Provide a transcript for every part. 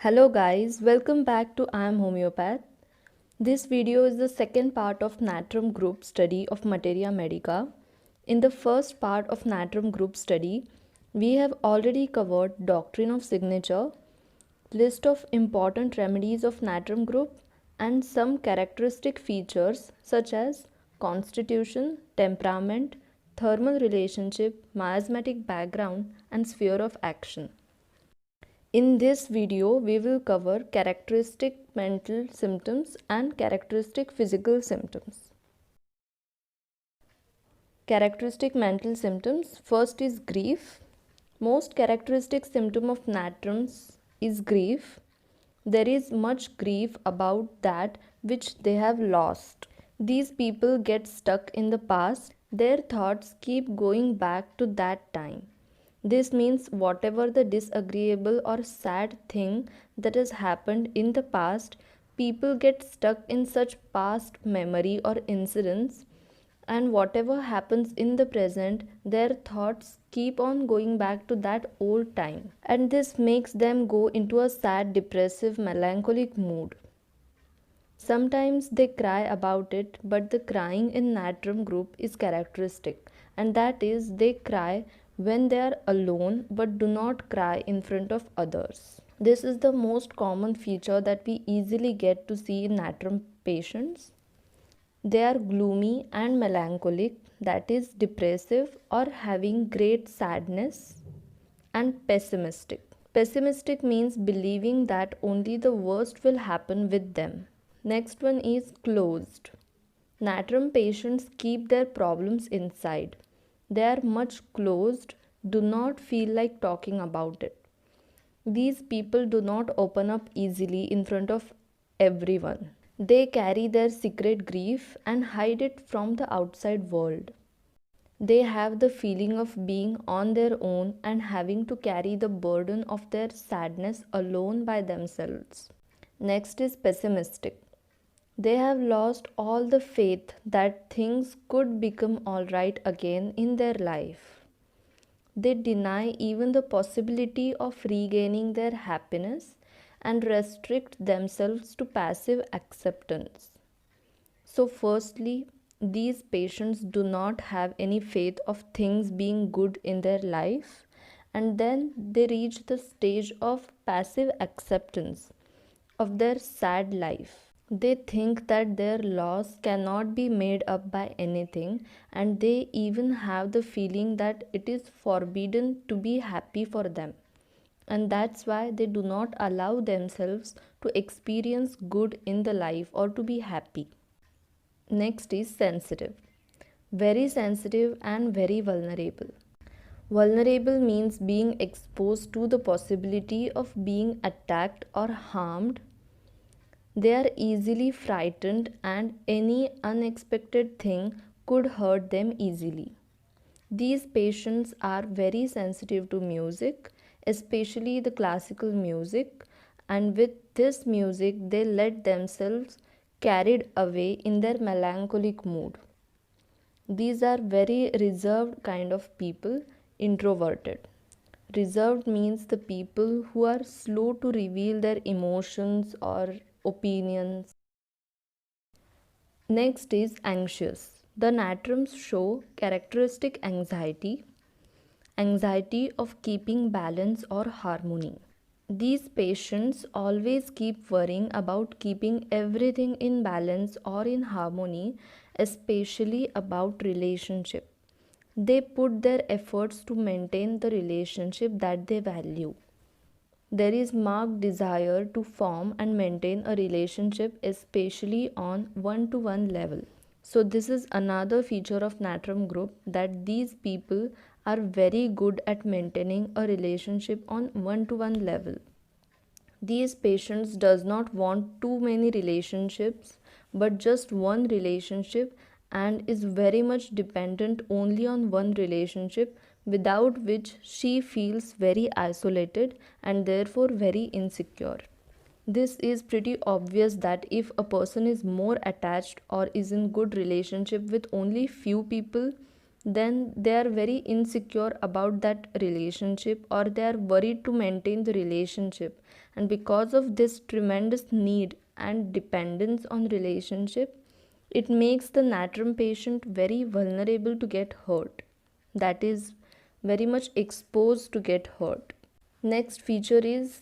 Hello guys, welcome back to I am Homoeopath. This video is the second part of Natrium group study of Materia Medica. In the first part of Natrium group study, we have already covered doctrine of signature, list of important remedies of Natrium group, and some characteristic features such as constitution, temperament, thermal relationship, miasmatic background, and sphere of action. In this video, we will cover characteristic mental symptoms and characteristic physical symptoms. Characteristic mental symptoms. First is grief. Most characteristic symptom of natrums is grief. There is much grief about that which they have lost. These people get stuck in the past. Their thoughts keep going back to that time. This means whatever the disagreeable or sad thing that has happened in the past, people get stuck in such past memory or incidents, and whatever happens in the present, their thoughts keep on going back to that old time. And this makes them go into a sad, depressive, melancholic mood. Sometimes they cry about it, but the crying in Natrium group is characteristic, and that is they cry when they are alone but do not cry in front of others. This is the most common feature that we easily get to see in Natrium patients. They are gloomy and melancholic, that is depressive or having great sadness, and pessimistic. Pessimistic means believing that only the worst will happen with them. Next one is closed. Natrium patients keep their problems inside. They are much closed, do not feel like talking about it. These people do not open up easily in front of everyone. They carry their secret grief and hide it from the outside world. They have the feeling of being on their own and having to carry the burden of their sadness alone by themselves. Next is pessimistic. They have lost all the faith that things could become alright again in their life. They deny even the possibility of regaining their happiness and restrict themselves to passive acceptance. So, firstly, these patients do not have any faith of things being good in their life, and then they reach the stage of passive acceptance of their sad life. They think that their loss cannot be made up by anything, and they even have the feeling that it is forbidden to be happy for them. And that's why they do not allow themselves to experience good in the life or to be happy. Next is sensitive. Very sensitive and very vulnerable. Vulnerable means being exposed to the possibility of being attacked or harmed. They are easily frightened, and any unexpected thing could hurt them easily. These patients are very sensitive to music, especially the classical music, and with this music they let themselves carried away in their melancholic mood. These are very reserved kind of people, introverted. Reserved means the people who are slow to reveal their emotions or opinions. Next is anxious. The natrums show characteristic anxiety, anxiety of keeping balance or harmony. These patients always keep worrying about keeping everything in balance or in harmony, especially about relationship. They put their efforts to maintain the relationship that they value. There is marked desire to form and maintain a relationship, especially on one-to-one level. So this is another feature of Natrium group, that these people are very good at maintaining a relationship on one-to-one level. These patients does not want too many relationships, but just one relationship, and is very much dependent only on one relationship, without which she feels very isolated and therefore very insecure. This is pretty obvious that if a person is more attached or is in good relationship with only few people, then they are very insecure about that relationship, or they are worried to maintain the relationship. And because of this tremendous need and dependence on relationship, it makes the Natrium patient very vulnerable to get hurt. That is, very much exposed to get hurt. Next feature is,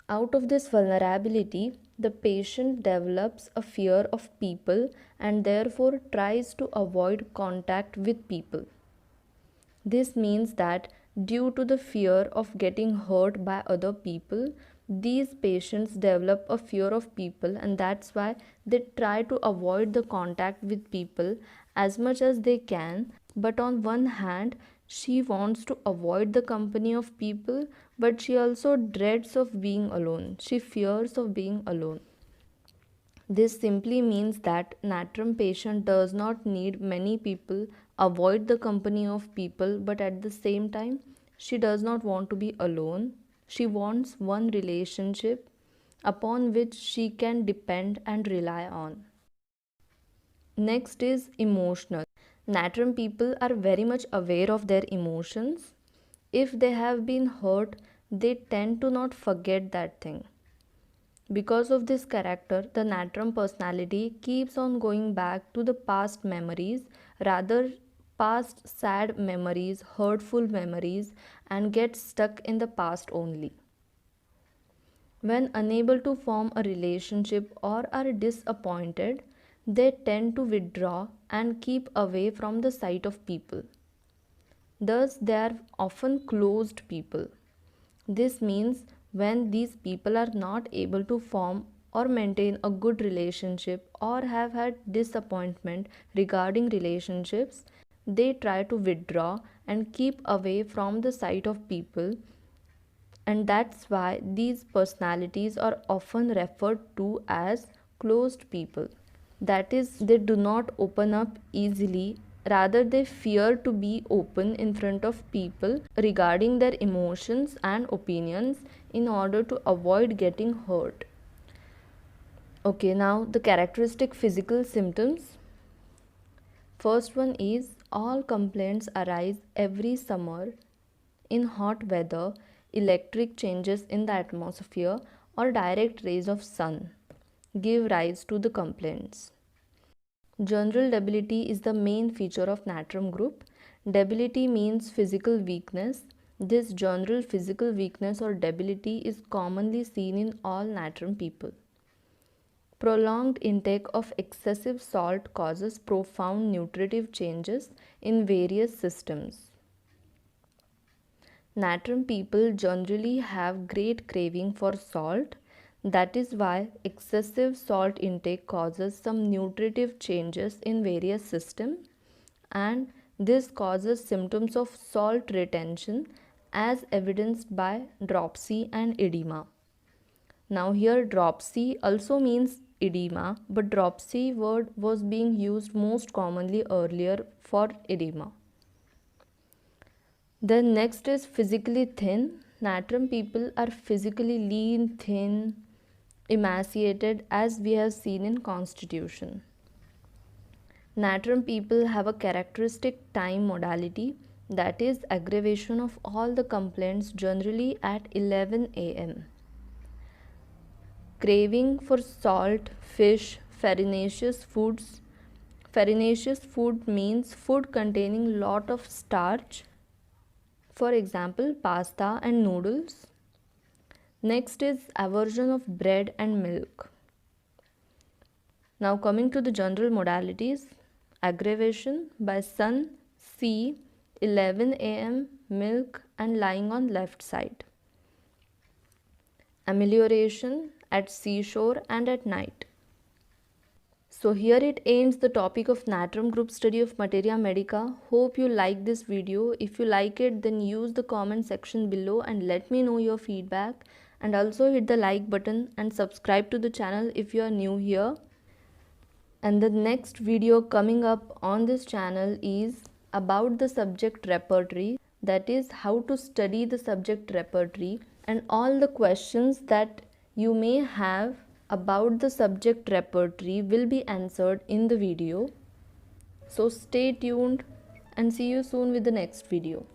out of this vulnerability, the patient develops a fear of people and therefore tries to avoid contact with people. This means that due to the fear of getting hurt by other people, these patients develop a fear of people, and that's why they try to avoid the contact with people as much as they can. But on one hand, she wants to avoid the company of people, but she also dreads of being alone. She fears of being alone. This simply means that Natrium patient does not need many people, avoid the company of people, but at the same time, she does not want to be alone. She wants one relationship upon which she can depend and rely on. Next is emotional. Natrium people are very much aware of their emotions. If they have been hurt, they tend to not forget that thing. Because of this character, the Natrium personality keeps on going back to the past memories, rather past sad memories, hurtful memories, and gets stuck in the past only. When unable to form a relationship or are disappointed, they tend to withdraw and keep away from the sight of people. Thus, they are often closed people. This means when these people are not able to form or maintain a good relationship or have had disappointment regarding relationships, they try to withdraw and keep away from the sight of people, and that's why these personalities are often referred to as closed people. That is, they do not open up easily, rather they fear to be open in front of people regarding their emotions and opinions in order to avoid getting hurt. Okay, now the characteristic physical symptoms. First one is, all complaints arise every summer in hot weather, electric changes in the atmosphere, or direct rays of sun give rise to the complaints. General debility is the main feature of Natrium group. Debility means physical weakness. This general physical weakness or debility is commonly seen in all Natrium people. Prolonged intake of excessive salt causes profound nutritive changes in various systems. Natrium people generally have great craving for salt. That is why excessive salt intake causes some nutritive changes in various systems, and this causes symptoms of salt retention as evidenced by dropsy and edema. Now here dropsy also means edema, but dropsy word was being used most commonly earlier for edema. Then next is physically thin. Natrium people are physically lean, thin, emaciated, as we have seen in constitution. Natrium people have a characteristic time modality, that is aggravation of all the complaints generally at 11 a.m. Craving for salt, fish, farinaceous foods. Farinaceous food means food containing lot of starch, for example pasta and noodles. Next is aversion of bread and milk. Now coming to the general modalities, aggravation by sun, sea, 11 a.m., milk and lying on left side. Amelioration at seashore and at night. So here it ends the topic of Natrium group study of Materia Medica. Hope you like this video. If you like it, then use the comment section below and let me know your feedback. And also hit the like button and subscribe to the channel if you are new here. And the next video coming up on this channel is about the subject repertory, that is how to study the subject repertory, and all the questions that you may have about the subject repertory will be answered in the video. So stay tuned and see you soon with the next video.